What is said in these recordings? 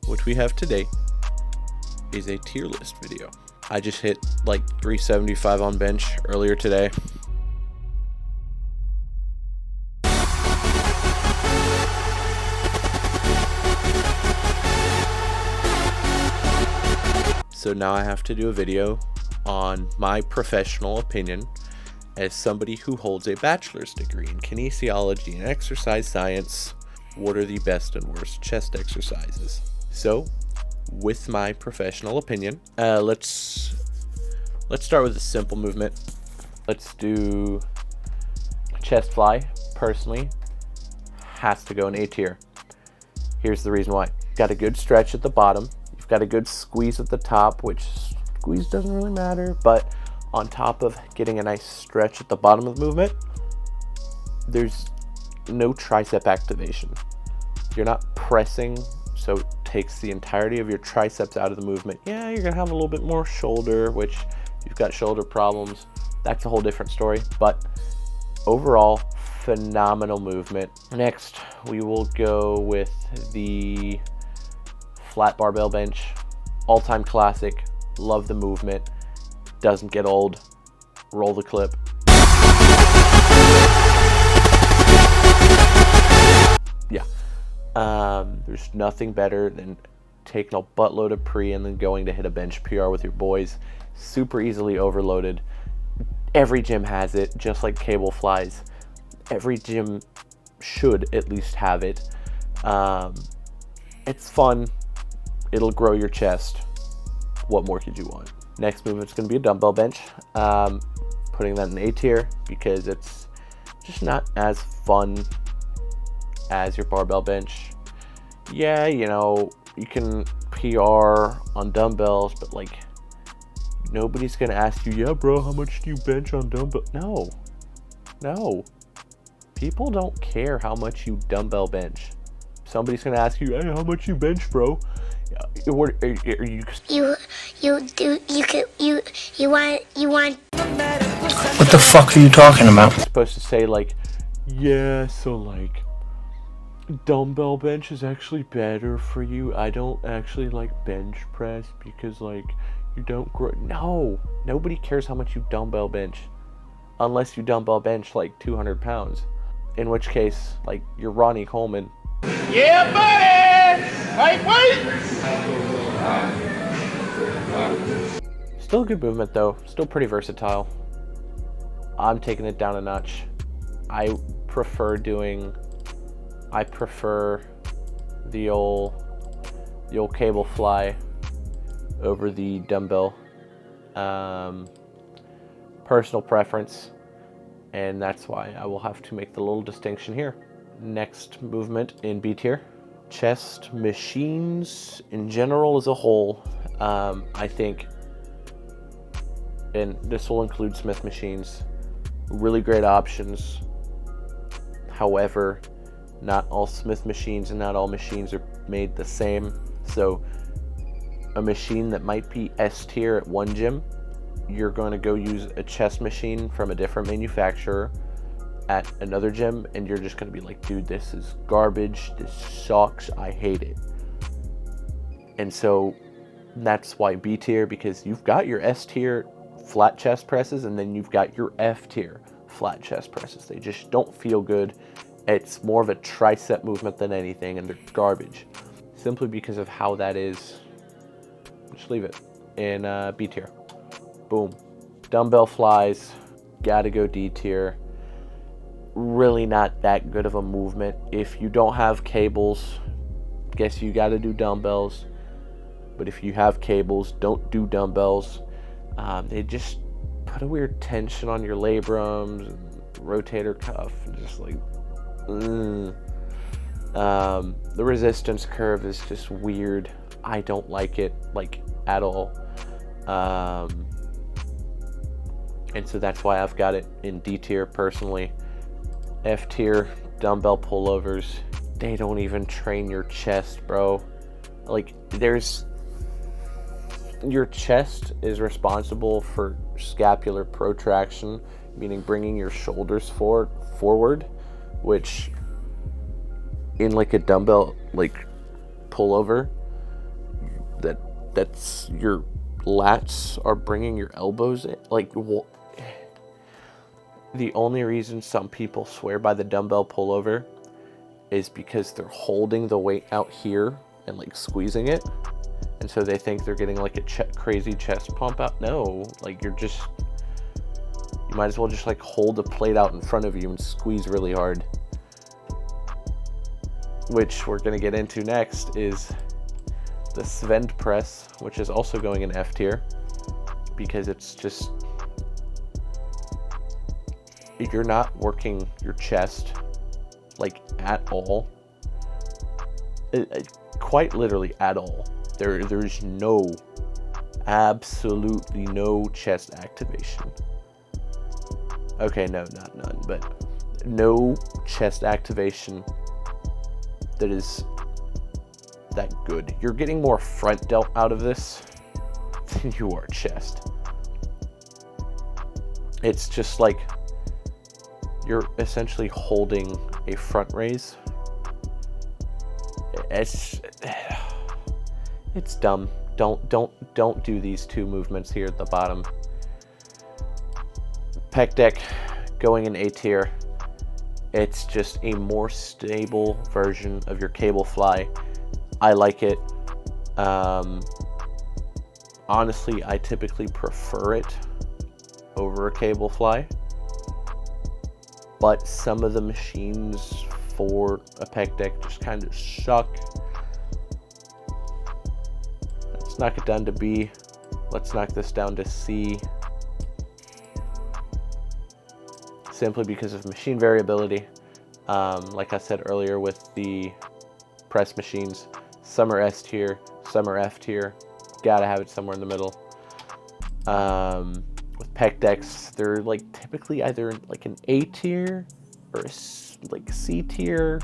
what we have today is a tier list video. I just hit like 375 on bench earlier today. So now I have to do a video on my professional opinion as somebody who holds a bachelor's degree in kinesiology and exercise science. What are the best and worst chest exercises? So, with my professional opinion, let's start with a simple movement. Let's do chest fly. Personally, has to go in A tier. Here's the reason why. Got a good stretch at the bottom. You've got a good squeeze at the top, which squeeze doesn't really matter, but on top of getting a nice stretch at the bottom of the movement, there's no tricep activation. You're not pressing, so it takes the entirety of your triceps out of the movement. Yeah, you're gonna have a little bit more shoulder, which if you've got shoulder problems, that's a whole different story, but overall, phenomenal movement. Next, we will go with the flat barbell bench. All-time classic, love the movement, doesn't get old. Roll the clip. Yeah. There's nothing better than taking a buttload of pre and then going to hit a bench PR with your boys. Super easily overloaded. Every gym has it, just like cable flies. Every gym should at least have it. It's fun. It'll grow your chest. What more could you want? Next movement's going to be a dumbbell bench. Putting that in A tier because it's just not as fun as your barbell bench. Yeah, you know, you can PR on dumbbells, but like nobody's going to ask you, yeah, bro, how much do you bench on dumbbell? No. People don't care how much you dumbbell bench. Somebody's going to ask you, hey, how much you bench, bro? What are you want What the fuck are you talking about? You're supposed to say like, yeah, so like dumbbell bench is actually better for you. I don't actually like bench press because like you don't grow. No, nobody cares how much you dumbbell bench unless you dumbbell bench like 200 pounds, in which case like you're Ronnie Coleman. Yeah, buddy! Wait! Still a good movement though, still pretty versatile. I'm taking it down a notch. I prefer the old cable fly over the dumbbell. Personal preference, and that's why I will have to make the little distinction here. Next movement in B tier, chest machines in general as a whole. I think, and this will include Smith machines, really great options. However, not all Smith machines and not all machines are made the same. So a machine that might be S tier at one gym, you're going to go use a chest machine from a different manufacturer at another gym, and you're just going to be like, dude, this is garbage, this sucks, I hate it. And so that's why B tier, because you've got your S tier flat chest presses and then you've got your F tier flat chest presses. They just don't feel good. It's more of a tricep movement than anything, and they're garbage simply because of how that is. Just leave it in B tier. Boom. Dumbbell flies, gotta go D tier. Really not that good of a movement. If you don't have cables, guess you gotta do dumbbells. But if you have cables, don't do dumbbells. They just put a weird tension on your labrums and rotator cuff, and just like, the resistance curve is just weird. I don't like it, like, at all. And so that's why I've got it in D tier personally. F tier, dumbbell pullovers. They don't even train your chest, bro. Like, your chest is responsible for scapular protraction, meaning bringing your shoulders forward, which in like a dumbbell like pullover, that's your lats are bringing your elbows in. Like, the only reason some people swear by the dumbbell pullover is because they're holding the weight out here and like squeezing it, and so they think they're getting like a crazy chest pump out. No, like you might as well just like hold a plate out in front of you and squeeze really hard. Which we're gonna get into next is the Svend press, which is also going in F tier, because it's just, you're not working your chest like at all. Quite literally at all. There's absolutely no chest activation. Okay, no, not none, but no chest activation that is that good. You're getting more front delt out of this than you are chest. It's just like you're essentially holding a front raise. It's dumb. Don't do these two movements here at the bottom. Pec deck going in A tier. It's just a more stable version of your cable fly. I like it. Honestly, I typically prefer it over a cable fly, but some of the machines for a pec deck just kind of suck. Let's knock it down to B. Let's knock this down to C. Simply because of machine variability. Like I said earlier with the press machines, some are S tier, some are F tier. Gotta have it somewhere in the middle. With pec decks, they're like typically either like an A tier or like C tier.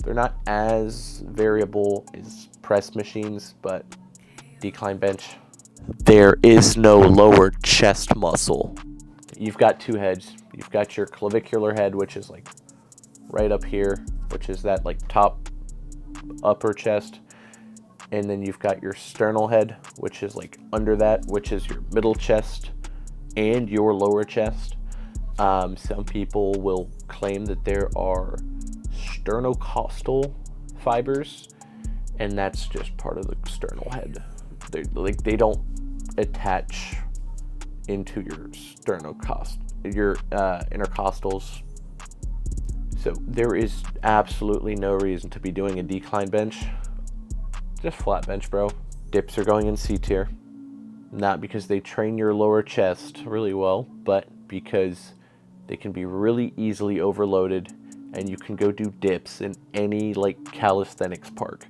They're not as variable as press machines, but decline bench. There is no lower chest muscle. You've got two heads. You've got your clavicular head, which is like right up here, which is that like top upper chest. And then you've got your sternal head, which is like under that, which is your middle chest and your lower chest. Some people will claim that there are sternocostal fibers, and that's just part of the sternal head. They don't attach into your your intercostals. So there is absolutely no reason to be doing a decline bench. Just flat bench, bro. Dips are going in C tier. Not because they train your lower chest really well, but because they can be really easily overloaded, and you can go do dips in any like calisthenics park.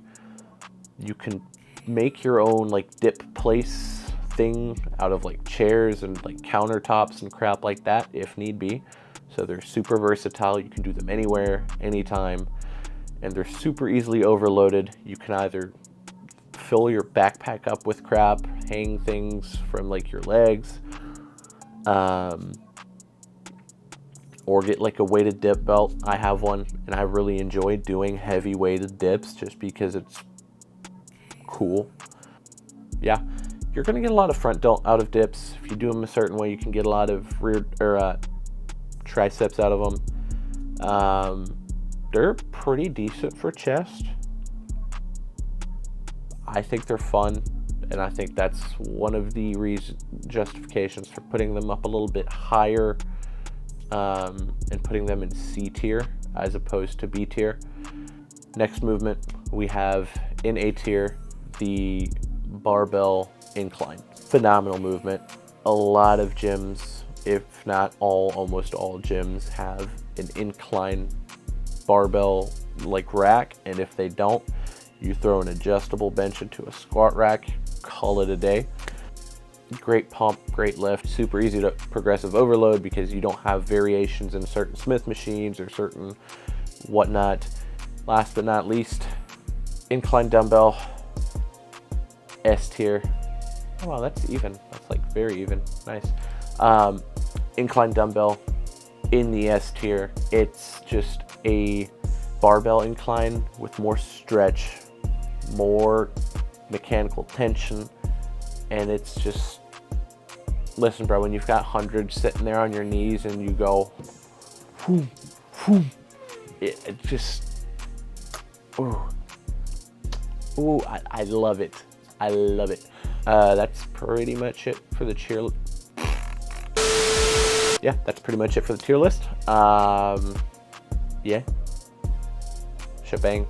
You can make your own like dip place thing out of like chairs and like countertops and crap like that if need be. So they're super versatile. You can do them anywhere, anytime, and they're super easily overloaded. You can either fill your backpack up with crap, hang things from like your legs, or get like a weighted dip belt. I have one, and I really enjoy doing heavy weighted dips just because it's cool. Yeah, you're gonna get a lot of front delt out of dips. If you do them a certain way, you can get a lot of rear or triceps out of them. They're pretty decent for chest. I think they're fun, and I think that's one of the justifications for putting them up a little bit higher, and putting them in C tier as opposed to B tier. Next movement we have in A tier, the barbell incline. Phenomenal movement. A lot of gyms, if not all, almost all gyms have an incline barbell like rack, and if they don't, you throw an adjustable bench into a squat rack, call it a day. Great pump, great lift, super easy to progressive overload because you don't have variations in certain Smith machines or certain whatnot. Last but not least, incline dumbbell, S tier. Oh wow, that's even. That's like very even. Nice. Incline dumbbell in the S tier. It's just a barbell incline with more stretch, more mechanical tension, And it's just, listen, bro, when you've got hundreds sitting there on your knees and you go, whoo, whoo, it just, ooh, I love it. I love it. That's pretty much it for the cheer. Yeah, that's pretty much it for the tier list. Yeah. Shebang.